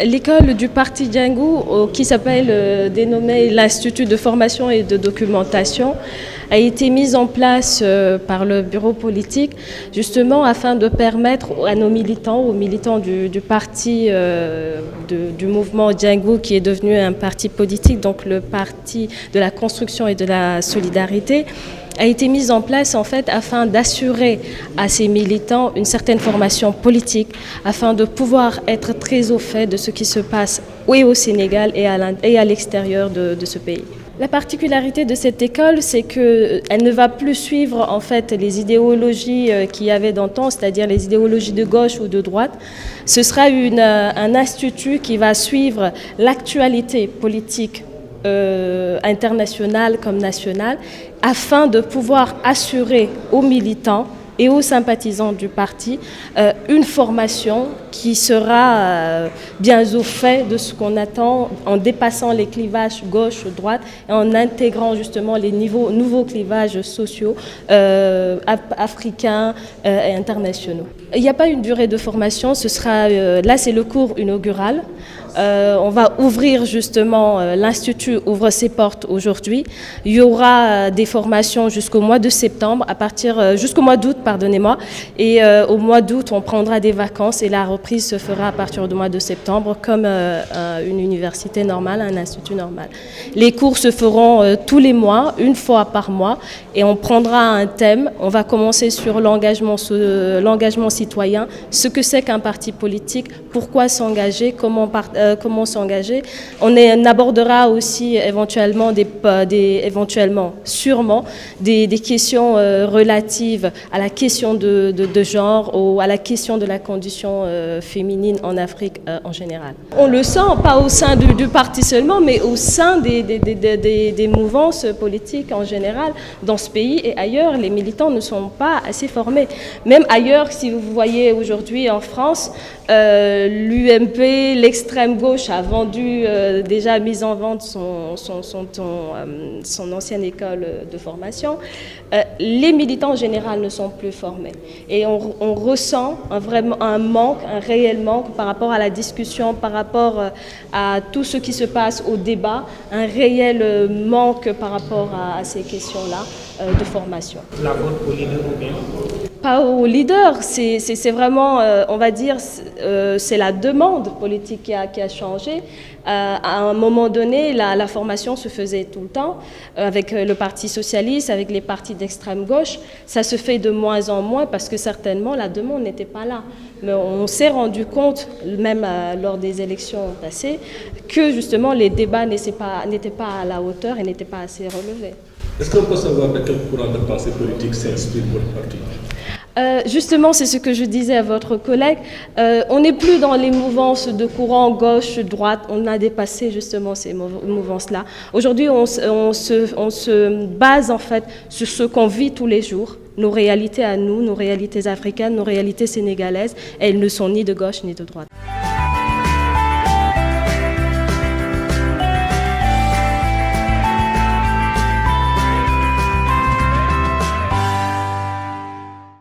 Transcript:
L'école du parti Djangou, qui s'appelle dénommée l'Institut de formation et de documentation, a été mise en place par le bureau politique justement afin de permettre à nos militants, aux militants du parti du mouvement Djangou qui est devenu un parti politique, donc le parti de la construction et de la solidarité, a été mise en place en fait afin d'assurer à ces militants une certaine formation politique, afin de pouvoir être très au fait de ce qui se passe au Sénégal et à l'extérieur de ce pays. La particularité de cette école, c'est qu'elle ne va plus suivre en fait les idéologies qu'il y avait dans le temps, c'est-à-dire les idéologies de gauche ou de droite. Ce sera un institut qui va suivre l'actualité politique internationale comme nationale, afin de pouvoir assurer aux militants et aux sympathisants du parti une formation qui sera bien au fait de ce qu'on attend, en dépassant les clivages gauche-droite et en intégrant justement les nouveaux clivages sociaux africains et internationaux. Il n'y a pas une durée de formation, là c'est le cours inaugural. On va ouvrir justement, l'Institut ouvre ses portes aujourd'hui. Il y aura des formations jusqu'au mois de septembre, jusqu'au mois d'août, pardonnez-moi. Et au mois d'août, on prendra des vacances et la reprise se fera à partir du mois de septembre comme une université normale, un institut normal. Les cours se feront tous les mois, une fois par mois, et on prendra un thème. On va commencer sur l'engagement citoyen, ce que c'est qu'un parti politique, pourquoi s'engager, comment s'engager. On abordera aussi éventuellement, sûrement, des questions relatives à la question de genre ou à la question de la condition féminine en Afrique en général. On le sent, pas au sein du parti seulement, mais au sein des mouvances politiques en général. Dans ce pays et ailleurs, les militants ne sont pas assez formés. Même ailleurs, si vous voyez aujourd'hui en France, l'UMP, l'extrême gauche a vendu, déjà mis en vente son ancienne école de formation. Les militants en général ne sont plus formés. Et on ressent un réel manque par rapport à la discussion, par rapport à tout ce qui se passe au débat, un réel manque par rapport à ces questions-là de formation. La vote au leader ou bien? Pas aux leaders, c'est vraiment, on va dire, c'est la demande politique qui a changé. À un moment donné, la formation se faisait tout le temps, avec le Parti socialiste, avec les partis d'extrême gauche. Ça se fait de moins en moins parce que certainement la demande n'était pas là. Mais on s'est rendu compte, même lors des élections passées, que justement les débats n'étaient pas à la hauteur et n'étaient pas assez relevés. Est-ce qu'on peut savoir de quel courant de pensée politique s'inspire votre parti? Justement, c'est ce que je disais à votre collègue. On n'est plus dans les mouvances de courant gauche-droite. On a dépassé justement ces mouvances-là. Aujourd'hui, on se base en fait sur ce qu'on vit tous les jours, nos réalités à nous, nos réalités africaines, nos réalités sénégalaises. Elles ne sont ni de gauche ni de droite.